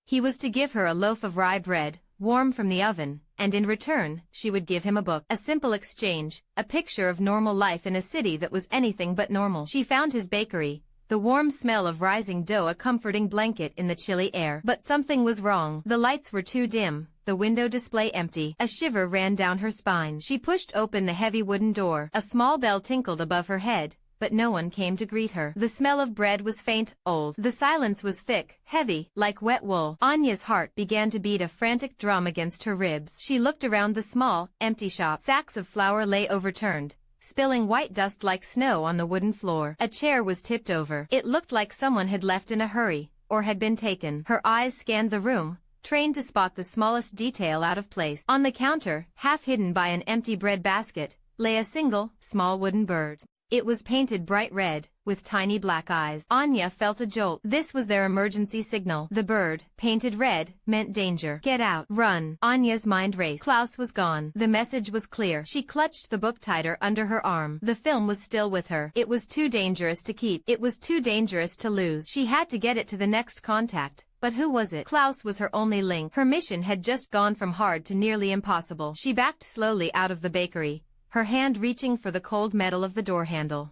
He was to give her a loaf of rye bread, warm from the oven, and in return, she would give him a book. A simple exchange, a picture of normal life in a city that was anything but normal. She found his bakery, the warm smell of rising dough a comforting blanket in the chilly air. But something was wrong. The lights were too dim, the window display empty. A shiver ran down her spine. She pushed open the heavy wooden door. A small bell tinkled above her head, but no one came to greet her. The smell of bread was faint, old. The silence was thick, heavy, like wet wool. Anya's heart began to beat a frantic drum against her ribs. She looked around the small, empty shop. Sacks of flour lay overturned, spilling white dust like snow on the wooden floor. A chair was tipped over. It looked like someone had left in a hurry, or had been taken. Her eyes scanned the room, trained to spot the smallest detail out of place. On the counter, half hidden by an empty bread basket, lay a single, small wooden bird. It was painted bright red, with tiny black eyes. Anya felt a jolt. This was their emergency signal. The bird, painted red, meant danger. Get out. Run. Anya's mind raced. Klaus was gone. The message was clear. She clutched the book tighter under her arm. The film was still with her. It was too dangerous to keep. It was too dangerous to lose. She had to get it to the next contact. But who was it? Klaus was her only link. Her mission had just gone from hard to nearly impossible. She backed slowly out of the bakery, her hand reaching for the cold metal of the door handle.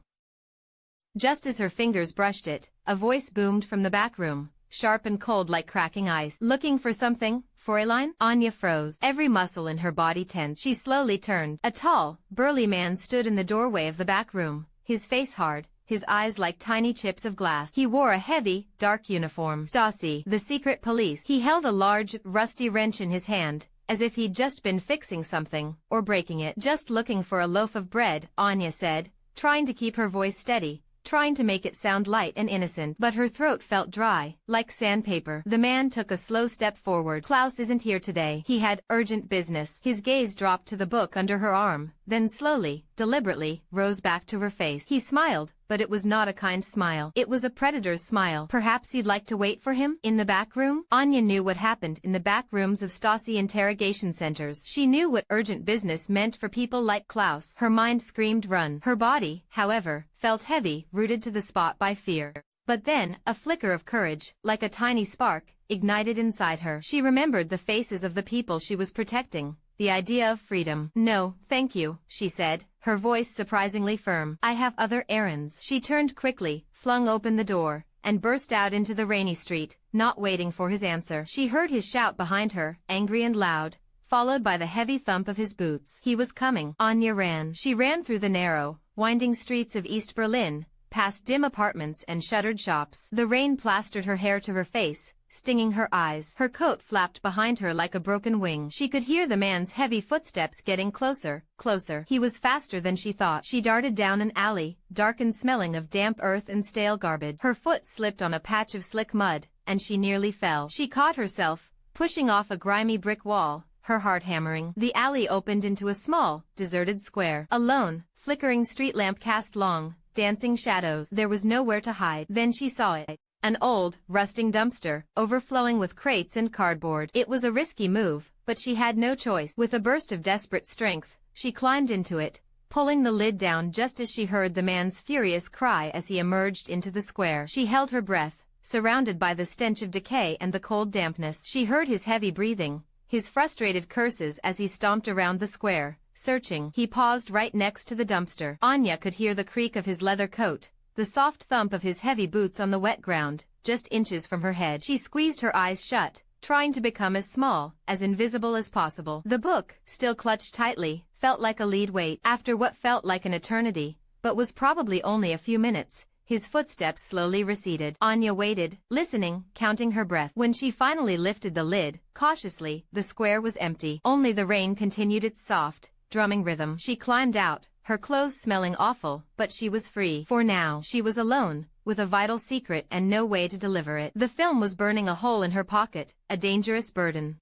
Just as her fingers brushed it, a voice boomed from the back room, sharp and cold like cracking ice. Looking for something, Fräulein? Anya froze. Every muscle in her body tense. She slowly turned. A tall, burly man stood in the doorway of the back room, his face hard, his eyes like tiny chips of glass. He wore a heavy, dark uniform. Stasi, the secret police. He held a large, rusty wrench in his hand, as if he'd just been fixing something, or breaking it. Just looking for a loaf of bread, Anya said, trying to keep her voice steady, trying to make it sound light and innocent. But her throat felt dry, like sandpaper. The man took a slow step forward. Klaus isn't here today. He had urgent business. His gaze dropped to the book under her arm, then slowly, deliberately, rose back to her face. He smiled, but it was not a kind smile. It was a predator's smile. Perhaps you'd like to wait for him? In the back room? Anya knew what happened in the back rooms of Stasi interrogation centers. She knew what urgent business meant for people like Klaus. Her mind screamed run. Her body, however, felt heavy, rooted to the spot by fear. But then, a flicker of courage, like a tiny spark, ignited inside her. She remembered the faces of the people she was protecting. The idea of freedom. "No, thank you," she said, her voice surprisingly firm. "I have other errands." She turned quickly, flung open the door, and burst out into the rainy street, not waiting for his answer. She heard his shout behind her, angry and loud, followed by the heavy thump of his boots. He was coming. Anya ran. She ran through the narrow, winding streets of East Berlin, past dim apartments and shuttered shops. The rain plastered her hair to her face, stinging her eyes. Her coat flapped behind her like a broken wing. She could hear the man's heavy footsteps getting closer, closer. He was faster than she thought. She darted down an alley, dark and smelling of damp earth and stale garbage. Her foot slipped on a patch of slick mud, and she nearly fell. She caught herself, pushing off a grimy brick wall, her heart hammering. The alley opened into a small, deserted square. A lone, flickering street lamp cast long, dancing shadows. There was nowhere to hide. Then she saw it. An old, rusting dumpster, overflowing with crates and cardboard. It was a risky move, but she had no choice. With a burst of desperate strength, she climbed into it, pulling the lid down just as she heard the man's furious cry as he emerged into the square. She held her breath, surrounded by the stench of decay and the cold dampness. She heard his heavy breathing, his frustrated curses as he stomped around the square, searching. He paused right next to the dumpster. Anya could hear the creak of his leather coat, the soft thump of his heavy boots on the wet ground, just inches from her head. She squeezed her eyes shut, trying to become as small, as invisible as possible. The book, still clutched tightly, felt like a lead weight. After what felt like an eternity, but was probably only a few minutes, his footsteps slowly receded. Anya waited, listening, counting her breath. When she finally lifted the lid, cautiously, the square was empty. Only the rain continued its soft, drumming rhythm. She climbed out, her clothes smelling awful, but she was free. For now, she was alone, with a vital secret and no way to deliver it. The film was burning a hole in her pocket, a dangerous burden.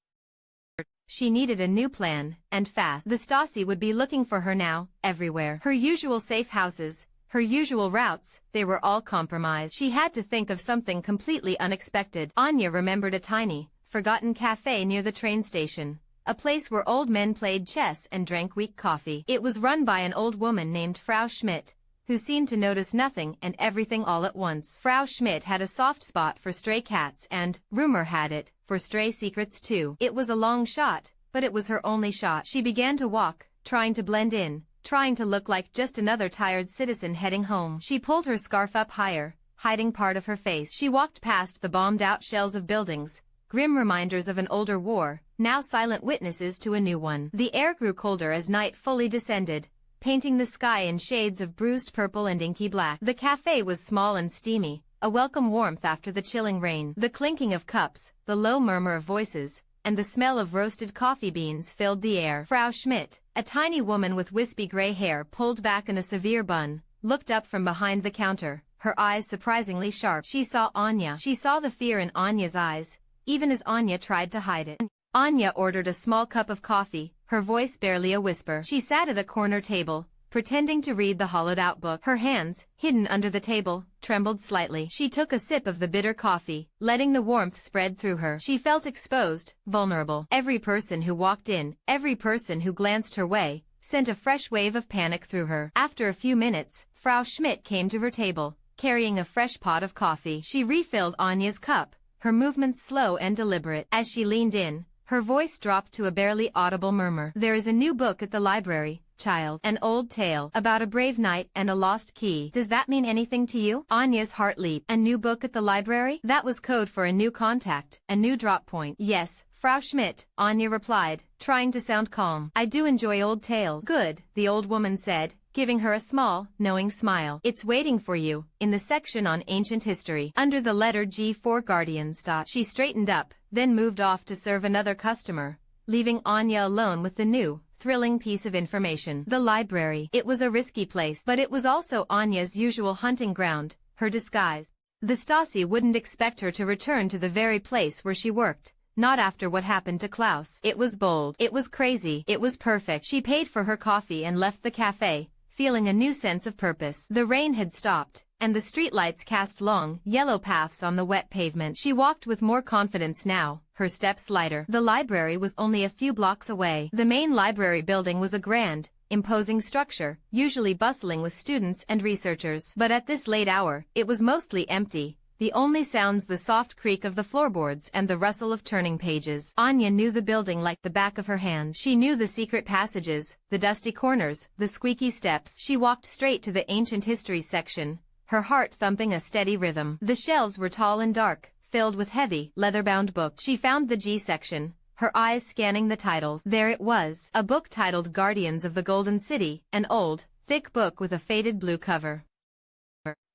She needed a new plan, and fast. The Stasi would be looking for her now, everywhere. Her usual safe houses, her usual routes, they were all compromised. She had to think of something completely unexpected. Anya remembered a tiny, forgotten cafe near the train station. A place where old men played chess and drank weak coffee. It was run by an old woman named Frau Schmidt, who seemed to notice nothing and everything all at once. Frau Schmidt had a soft spot for stray cats and, rumor had it, for stray secrets too. It was a long shot, but it was her only shot. She began to walk, trying to blend in, trying to look like just another tired citizen heading home. She pulled her scarf up higher, hiding part of her face. She walked past the bombed-out shells of buildings, grim reminders of an older war, now silent witnesses to a new one. The air grew colder as night fully descended, painting the sky in shades of bruised purple and inky black. The cafe was small and steamy, a welcome warmth after the chilling rain. The clinking of cups, the low murmur of voices, and the smell of roasted coffee beans filled the air. Frau Schmidt, a tiny woman with wispy gray hair pulled back in a severe bun, looked up from behind the counter, her eyes surprisingly sharp. She saw Anya. She saw the fear in Anya's eyes, even as Anya tried to hide it. Anya ordered a small cup of coffee, her voice barely a whisper. She sat at a corner table, pretending to read the hollowed-out book. Her hands, hidden under the table, trembled slightly. She took a sip of the bitter coffee, letting the warmth spread through her. She felt exposed, vulnerable. Every person who walked in, every person who glanced her way, sent a fresh wave of panic through her. After a few minutes, Frau Schmidt came to her table, carrying a fresh pot of coffee. She refilled Anya's cup, her movements slow and deliberate. As she leaned in, her voice dropped to a barely audible murmur. "There is a new book at the library, child. An old tale about a brave knight and a lost key. Does that mean anything to you?" Anya's heart leaped. A new book at the library? That was code for a new contact, a new drop point. "Yes, Frau Schmidt," Anya replied, trying to sound calm. "I do enjoy old tales." "Good," the old woman said, giving her a small, knowing smile. "It's waiting for you, in the section on ancient history, under the letter G for Guardians." She straightened up, then moved off to serve another customer, leaving Anya alone with the new, thrilling piece of information. The library. It was a risky place, but it was also Anya's usual hunting ground, her disguise. The Stasi wouldn't expect her to return to the very place where she worked, not after what happened to Klaus. It was bold. It was crazy. It was perfect. She paid for her coffee and left the cafe, feeling a new sense of purpose. The rain had stopped, and the streetlights cast long, yellow paths on the wet pavement. She walked with more confidence now, her steps lighter. The library was only a few blocks away. The main library building was a grand, imposing structure, usually bustling with students and researchers. But at this late hour, it was mostly empty. The only sounds the soft creak of the floorboards and the rustle of turning pages. Anya knew the building like the back of her hand. She knew the secret passages, the dusty corners, the squeaky steps. She walked straight to the ancient history section, her heart thumping a steady rhythm. The shelves were tall and dark, filled with heavy, leather-bound books. She found the G section, her eyes scanning the titles. There it was, a book titled Guardians of the Golden City, an old, thick book with a faded blue cover.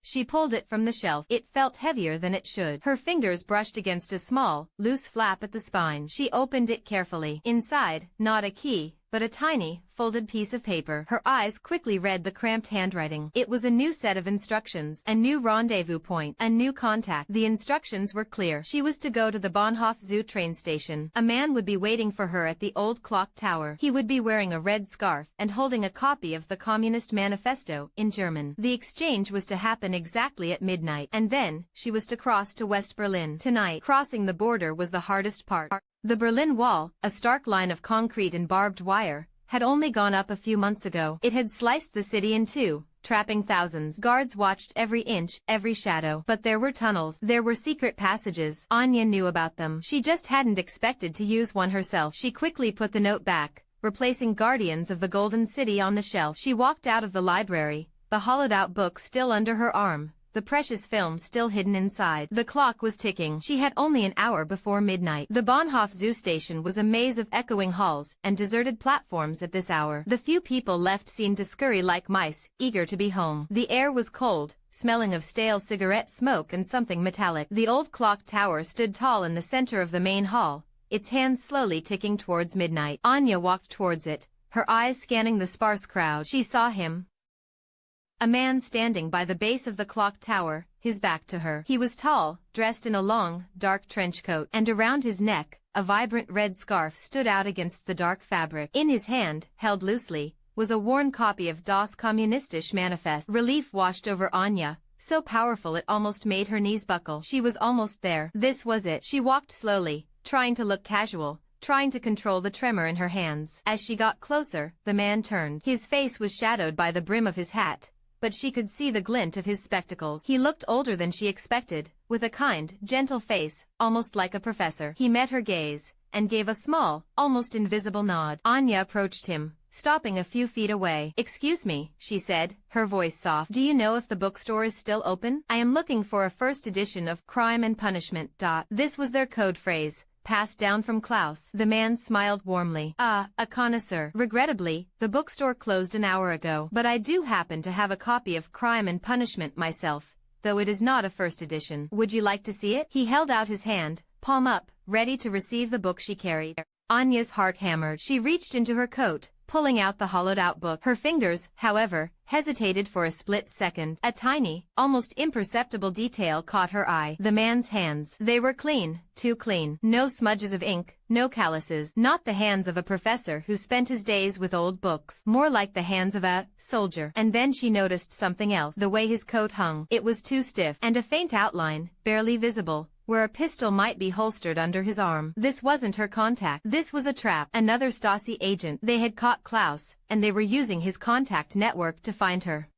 She pulled it from the shelf. It felt heavier than it should. Her fingers brushed against a small, loose flap at the spine. She opened it carefully. Inside, not a key, but a tiny, folded piece of paper. Her eyes quickly read the cramped handwriting. It was a new set of instructions, a new rendezvous point, a new contact. The instructions were clear. She was to go to the Bahnhof Zoo train station. A man would be waiting for her at the old clock tower. He would be wearing a red scarf and holding a copy of the Communist Manifesto in German. The exchange was to happen exactly at midnight, and then she was to cross to West Berlin. Tonight, crossing the border was the hardest part. The Berlin Wall, a stark line of concrete and barbed wire, had only gone up a few months ago. It had sliced the city in two, trapping thousands. Guards watched every inch, every shadow. But there were tunnels. There were secret passages. Anya knew about them. She just hadn't expected to use one herself. She quickly put the note back, replacing Guardians of the Golden City on the shelf. She walked out of the library, the hollowed-out book still under her arm, the precious film still hidden inside. The clock was ticking. She had only an hour before midnight. The Bahnhof Zoo station was a maze of echoing halls and deserted platforms at this hour. The few people left seemed to scurry like mice, eager to be home. The air was cold, smelling of stale cigarette smoke and something metallic. The old clock tower stood tall in the center of the main hall, its hands slowly ticking towards midnight. Anya walked towards it, her eyes scanning the sparse crowd. She saw him. A man standing by the base of the clock tower, his back to her. He was tall, dressed in a long, dark trench coat, and around his neck, a vibrant red scarf stood out against the dark fabric. In his hand, held loosely, was a worn copy of Das Kommunistische Manifest. Relief washed over Anya, so powerful it almost made her knees buckle. She was almost there. This was it. She walked slowly, trying to look casual, trying to control the tremor in her hands. As she got closer, the man turned. His face was shadowed by the brim of his hat, but she could see the glint of his spectacles. He looked older than she expected, with a kind, gentle face, almost like a professor. He met her gaze, and gave a small, almost invisible nod. Anya approached him, stopping a few feet away. "Excuse me," she said, her voice soft. "Do you know if the bookstore is still open? I am looking for a first edition of Crime and Punishment." This was their code phrase, passed down from Klaus. The man smiled warmly. "Ah, a connoisseur. Regrettably, the bookstore closed an hour ago. But I do happen to have a copy of Crime and Punishment myself, though it is not a first edition. Would you like to see it?" He held out his hand, palm up, ready to receive the book she carried. Anya's heart hammered. She reached into her coat, pulling out the hollowed-out book. Her fingers, however, hesitated for a split second. A tiny, almost imperceptible detail caught her eye. The man's hands. They were clean, too clean. No smudges of ink, no calluses. Not the hands of a professor who spent his days with old books. More like the hands of a soldier. And then she noticed something else. The way his coat hung. It was too stiff. And a faint outline, barely visible, where a pistol might be holstered under his arm. This wasn't her contact. This was a trap. Another Stasi agent. They had caught Klaus, and they were using his contact network to find her.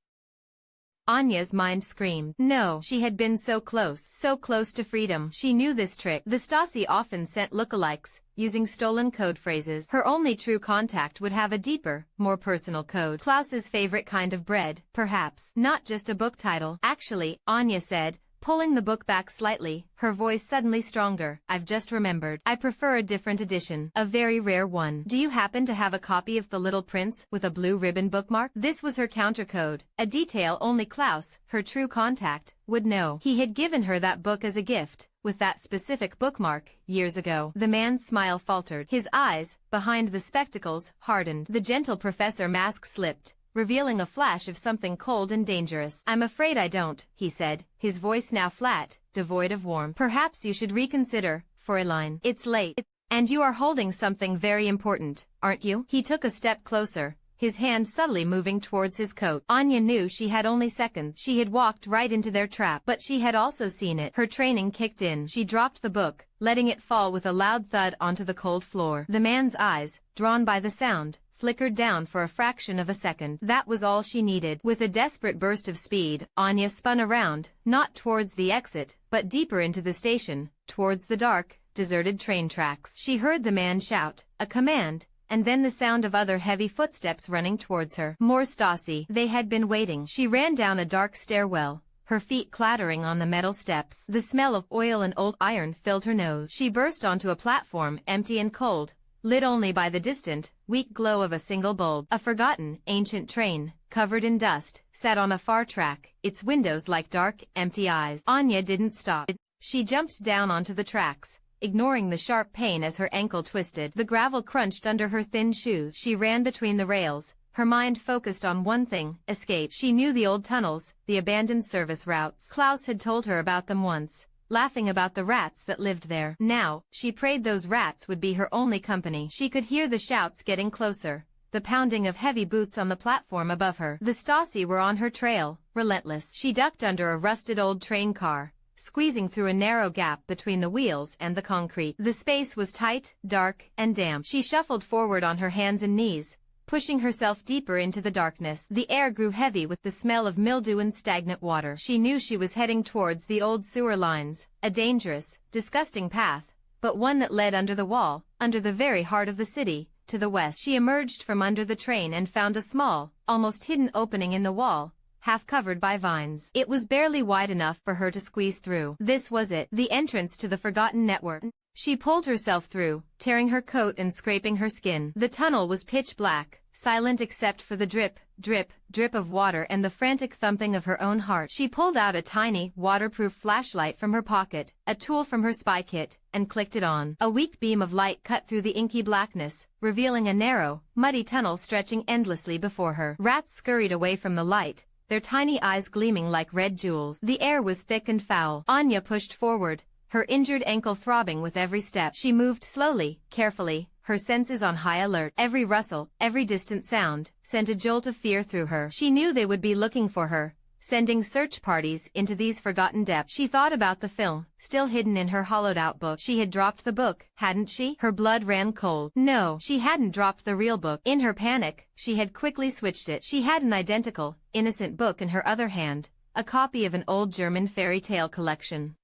Anya's mind screamed. No, she had been so close to freedom. She knew this trick. The Stasi often sent lookalikes, using stolen code phrases. Her only true contact would have a deeper, more personal code. Klaus's favorite kind of bread, perhaps. Not just a book title. Actually, Anya said, pulling the book back slightly, her voice suddenly stronger. "I've just remembered. I prefer a different edition. A very rare one. Do you happen to have a copy of The Little Prince with a blue ribbon bookmark?" This was her countercode, a detail only Klaus, her true contact, would know. He had given her that book as a gift, with that specific bookmark, years ago. The man's smile faltered. His eyes, behind the spectacles, hardened. The gentle professor mask slipped, revealing a flash of something cold and dangerous. "I'm afraid I don't," he said, his voice now flat, devoid of warmth. "Perhaps you should reconsider, Fräulein. It's late. And you are holding something very important, aren't you?" He took a step closer, his hand subtly moving towards his coat. Anya knew she had only seconds. She had walked right into their trap, but she had also seen it. Her training kicked in. She dropped the book, letting it fall with a loud thud onto the cold floor. The man's eyes, drawn by the sound, flickered down for a fraction of a second. That was all she needed. With a desperate burst of speed, Anya spun around, not towards the exit, but deeper into the station, towards the dark, deserted train tracks. She heard the man shout, a command, and then the sound of other heavy footsteps running towards her. More Stasi. They had been waiting. She ran down a dark stairwell, her feet clattering on the metal steps. The smell of oil and old iron filled her nose. She burst onto a platform, empty and cold, lit only by the distant, weak glow of a single bulb. A forgotten, ancient train, covered in dust, sat on a far track, its windows like dark, empty eyes. Anya didn't stop. She jumped down onto the tracks, ignoring the sharp pain as her ankle twisted. The gravel crunched under her thin shoes. She ran between the rails, her mind focused on one thing, escape. She knew the old tunnels, the abandoned service routes. Klaus had told her about them once, laughing about the rats that lived there. Now, she prayed those rats would be her only company. She could hear the shouts getting closer, the pounding of heavy boots on the platform above her. The Stasi were on her trail, relentless. She ducked under a rusted old train car, squeezing through a narrow gap between the wheels and the concrete. The space was tight, dark, and damp. She shuffled forward on her hands and knees, pushing herself deeper into the darkness. The air grew heavy with the smell of mildew and stagnant water. She knew she was heading towards the old sewer lines, a dangerous, disgusting path, but one that led under the wall, under the very heart of the city, to the west. She emerged from under the train and found a small, almost hidden opening in the wall, half covered by vines. It was barely wide enough for her to squeeze through. This was it, the entrance to the forgotten network. She pulled herself through, tearing her coat and scraping her skin. The tunnel was pitch black, silent except for the drip, drip, drip of water and the frantic thumping of her own heart. She pulled out a tiny, waterproof flashlight from her pocket, a tool from her spy kit, and clicked it on. A weak beam of light cut through the inky blackness, revealing a narrow, muddy tunnel stretching endlessly before her. Rats scurried away from the light, their tiny eyes gleaming like red jewels. The air was thick and foul. Anya pushed forward, her injured ankle throbbing with every step. She moved slowly, carefully, her senses on high alert. Every rustle, every distant sound, sent a jolt of fear through her. She knew they would be looking for her, sending search parties into these forgotten depths. She thought about the film, still hidden in her hollowed-out book. She had dropped the book, hadn't she? Her blood ran cold. No, she hadn't dropped the real book. In her panic, she had quickly switched it. She had an identical, innocent book in her other hand, a copy of an old German fairy tale collection.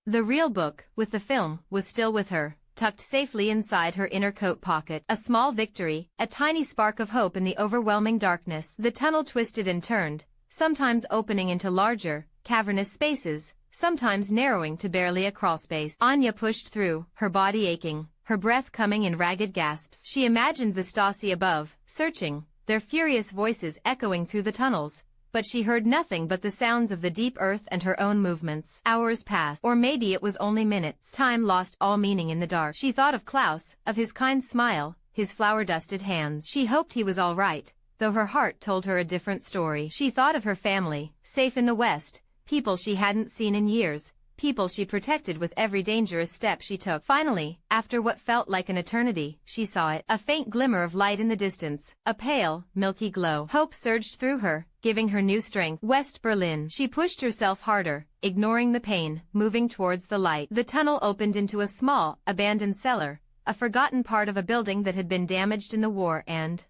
The real book, with the film, was still with her, tucked safely inside her inner coat pocket. A small victory, a tiny spark of hope in the overwhelming darkness. The tunnel twisted and turned, sometimes opening into larger, cavernous spaces, sometimes narrowing to barely a crawlspace. Anya pushed through, her body aching, her breath coming in ragged gasps. She imagined the Stasi above, searching, their furious voices echoing through the tunnels, but she heard nothing but the sounds of the deep earth and her own movements. Hours passed, or maybe it was only minutes. Time lost all meaning in the dark. She thought of Klaus, of his kind smile, his flour-dusted hands. She hoped he was all right, though her heart told her a different story. She thought of her family, safe in the West, people she hadn't seen in years, people she protected with every dangerous step she took. Finally, after what felt like an eternity, she saw it. A faint glimmer of light in the distance, a pale, milky glow. Hope surged through her, giving her new strength. West Berlin. She pushed herself harder, ignoring the pain, moving towards the light. The tunnel opened into a small, abandoned cellar, a forgotten part of a building that had been damaged in the war and